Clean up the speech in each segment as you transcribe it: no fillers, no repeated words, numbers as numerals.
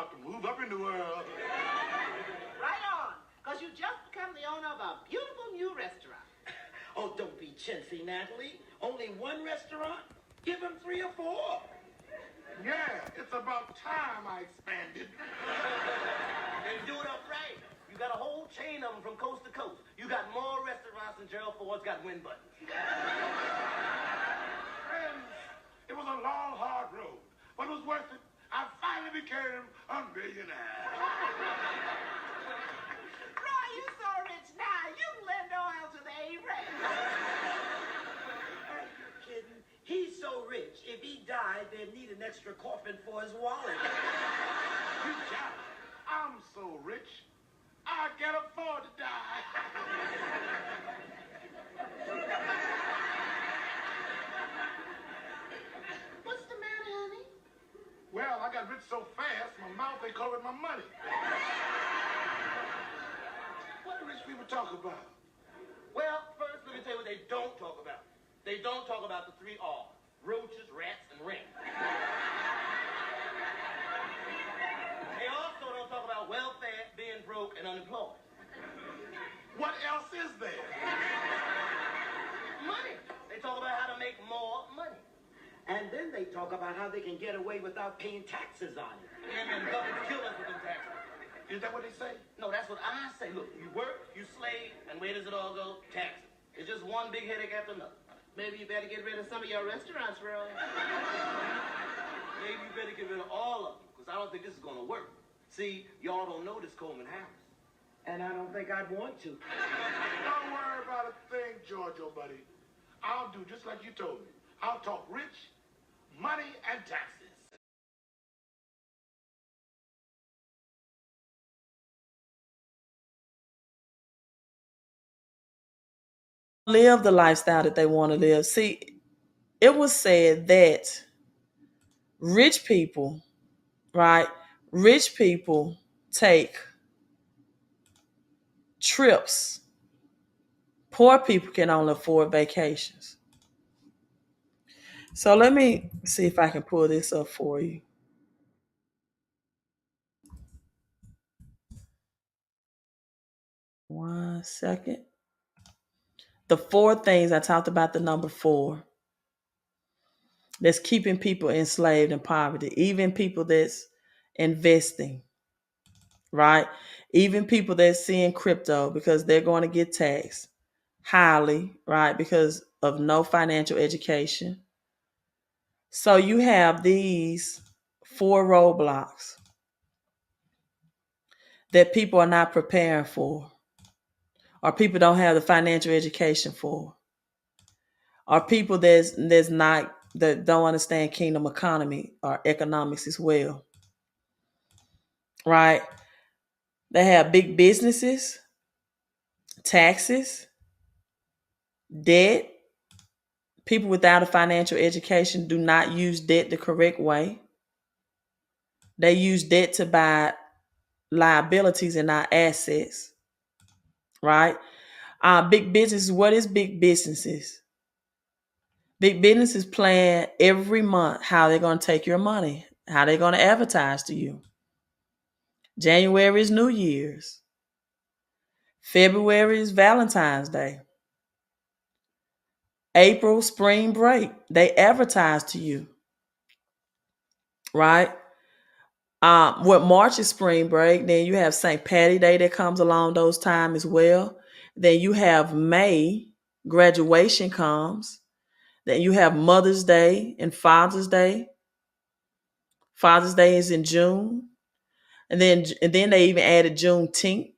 To move up in the world. Right on, because you just become the owner of a beautiful new restaurant. Oh, don't be chintzy, Natalie. Only one restaurant? Give him 3 or 4. Yeah, it's about time I expanded. And do it up right. You got a whole chain of them from coast to coast. You got more restaurants than Gerald Ford's got win buttons. Friends, it was a long, hard road, but it was worth it. I finally became a millionaire. Roy, you so rich now, you can lend oil to the A-Rats. Are you kidding? He's so rich, if he died, they'd need an extra coffin for his wallet. You got it. I'm so rich, I can't afford to die. What's the matter, honey? Well, I got rich so fast, my mouth ain't covered my money. What do rich people talk about? Well, first, let me tell you what they don't talk about. They don't talk about the 3 R's. Roaches, rats, and rent. They also don't talk about welfare, being broke, and unemployed. What else is there? Money. They talk about how to make more money. And then they talk about how they can get away without paying taxes on it. And government kill us with them taxes. Is that what they say? No, that's what I say. Look, you work, you slave, and where does it all go? Taxes. It's just one big headache after another. Maybe you better get rid of some of your restaurants, Roy. Maybe you better get rid of all of them, because I don't think this is going to work. See, y'all don't know this Coleman Harris. And I don't think I'd want to. Don't worry about a thing, Giorgio, buddy. I'll do just like you told me. I'll talk rich, money, and taxes. Live the lifestyle that they want to live. See, it was said that rich people, right? Rich people take trips. Poor people can only afford vacations. So let me see if I can pull this up for you. One second. The 4 things I talked about, the number 4 that's keeping people enslaved in poverty, even people that's investing, right? Even people that's seeing crypto because they're going to get taxed highly, right? Because of no financial education. So you have these 4 roadblocks that people are not preparing for, or people don't have the financial education for, or people that don't understand kingdom economy or economics as well, right? They have big businesses, taxes, debt. People without a financial education do not use debt the correct way. They use debt to buy liabilities and not assets, right? Big businesses. What is big businesses? Big businesses plan every month how they're going to take your money, how they're going to advertise to you. January is New Year's. February is Valentine's Day. April, spring break. They advertise to you, right? What March is spring break. Then you have St. Patty Day that comes along those time as well. Then you have May, graduation comes. Then you have Mother's Day and Father's Day. Father's Day is in June. And then they even added Juneteenth.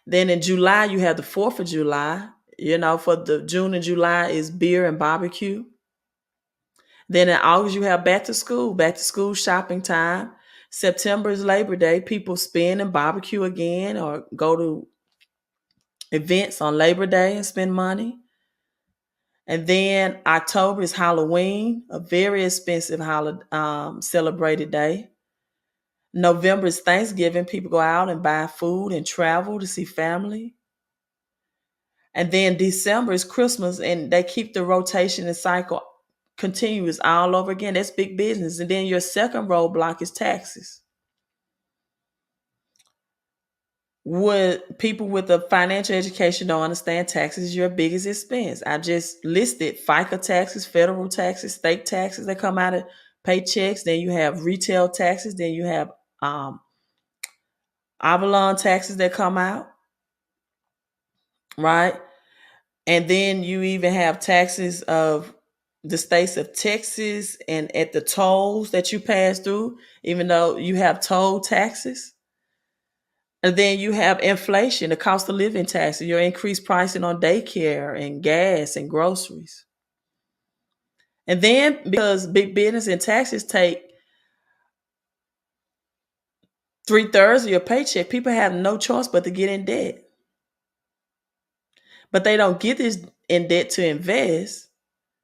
Then in July, you have the 4th of July. For the June and July is beer and barbecue. Then in August, you have back to school shopping time. September is Labor Day. People spend and barbecue again or go to events on Labor Day and spend money. And then October is Halloween, a very expensive celebrated day. November is Thanksgiving. People go out and buy food and travel to see family. And then December is Christmas, and they keep the rotation and cycle continuous all over again. That's big business. And then your second roadblock is taxes. What people with a financial education don't understand, taxes is your biggest expense. I just listed FICA taxes, federal taxes, state taxes that come out of paychecks. Then you have retail taxes. Then you have Avalon taxes that come out, right? And then you even have taxes of the states of Texas and at the tolls that you pass through, even though you have toll taxes. And then you have inflation, the cost of living taxes, your increased pricing on daycare and gas and groceries. And then because big business and taxes take 3/3 of your paycheck, people have no choice but to get in debt. But they don't get this in debt to invest.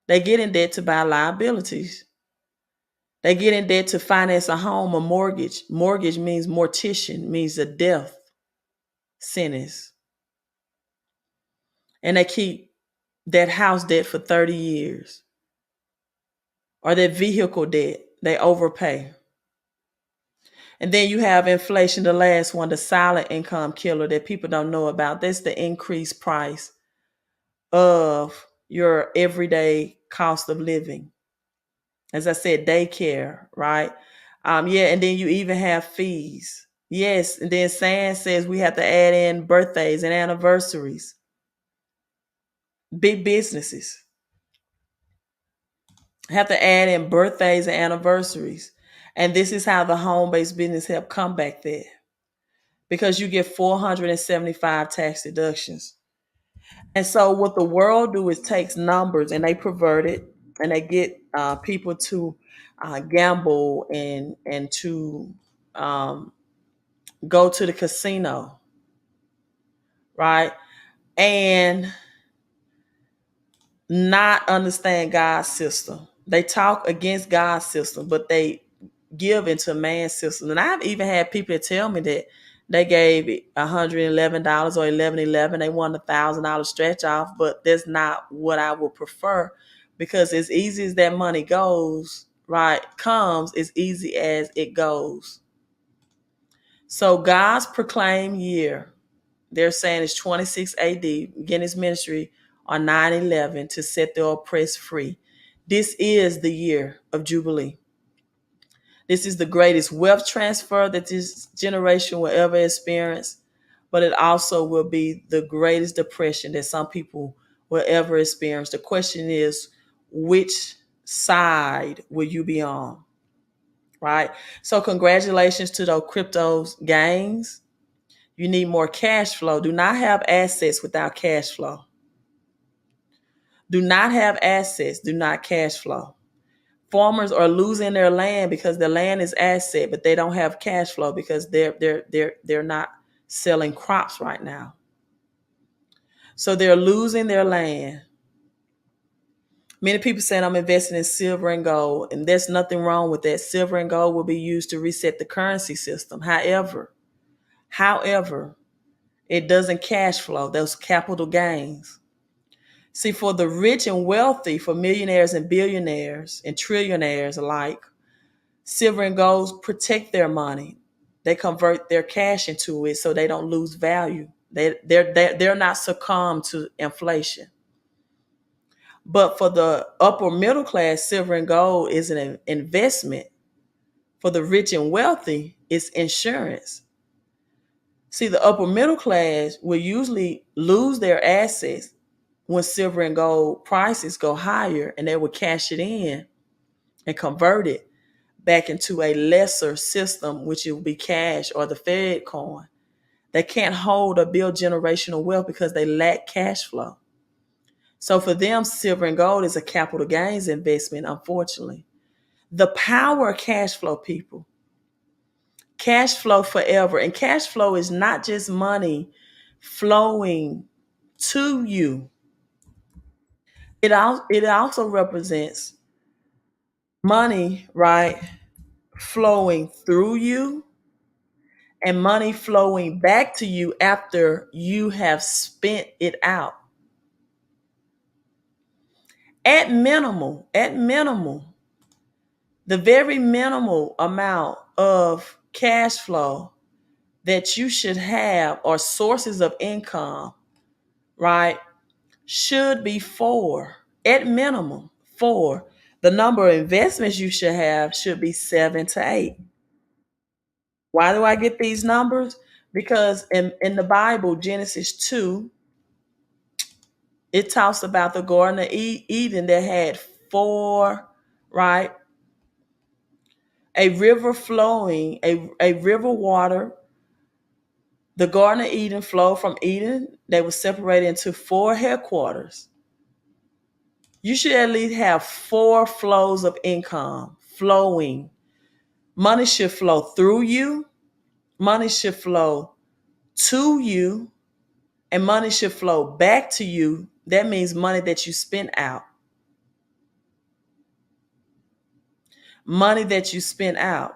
They get in debt to buy liabilities. They get in debt to finance a home, a mortgage. Mortgage means mortician, means a death sentence. And they keep that house debt for 30 years. Or that vehicle debt. They overpay. And then you have inflation, the last one, the silent income killer that people don't know about. That's the increased price of your everyday cost of living. As I said, daycare, right? Yeah, and then you even have fees. Yes, and then Sand says we have to add in birthdays and anniversaries. Big businesses have to add in birthdays and anniversaries. And this is how the home-based business help combat that. Because you get 475 tax deductions. And so what the world do is takes numbers and they pervert it and they get people to gamble and to go to the casino, right? And not understand God's system. They talk against God's system, but they give into man's system. And I've even had people tell me that they gave $111 or $11.11. They won $1,000 stretch off, but that's not what I would prefer because as easy as that money goes, right, comes as easy as it goes. So God's proclaimed year, they're saying it's 26 AD, begin his ministry on 9/11 to set the oppressed free. This is the year of Jubilee. This is the greatest wealth transfer that this generation will ever experience, but it also will be the greatest depression that some people will ever experience. The question is, which side will you be on? Right? So congratulations to those cryptos gains. You need more cash flow. Do not have assets without cash flow. Do not have assets, do not cash flow. Farmers are losing their land because the land is asset, but they don't have cash flow because they're not selling crops right now. So they're losing their land. Many people saying I'm investing in silver and gold, and there's nothing wrong with that. Silver and gold will be used to reset the currency system. However, it doesn't cash flow those capital gains. See, for the rich and wealthy, for millionaires and billionaires and trillionaires alike, silver and gold protect their money. They convert their cash into it so they don't lose value. They're not succumb to inflation. But for the upper middle class, silver and gold is an investment. For the rich and wealthy, it's insurance. See, the upper middle class will usually lose their assets when silver and gold prices go higher, and they will cash it in and convert it back into a lesser system, which will be cash or the Fed coin. They can't hold or build generational wealth because they lack cash flow. So for them, silver and gold is a capital gains investment, unfortunately. The power of cash flow, people. Cash flow forever. And cash flow is not just money flowing to you. It also represents money, right, flowing through you and money flowing back to you after you have spent it out. At minimal, the very minimal amount of cash flow that you should have or sources of income, right, should be 4. At minimum, 4. The number of investments you should have should be 7 to 8. Why do I get these numbers? Because in the Bible, Genesis 2, it talks about the Garden of Eden that had 4, right? A river flowing, a river water. The Garden of Eden flowed from Eden. They were separated into 4 headquarters. You should at least have 4 flows of income flowing. Money should flow through you. Money should flow to you. And money should flow back to you. That means money that you spent out. Money that you spent out.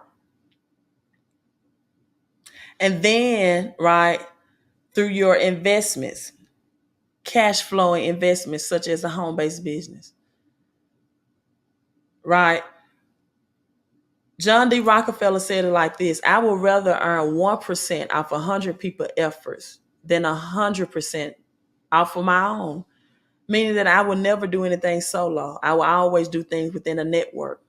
And then, right, through your investments, cash flowing investments such as a home-based business. Right? John D. Rockefeller said it like this: I would rather earn 1% off 100 people's efforts than 100% off of my own. Meaning that I will never do anything solo. I will always do things within a network.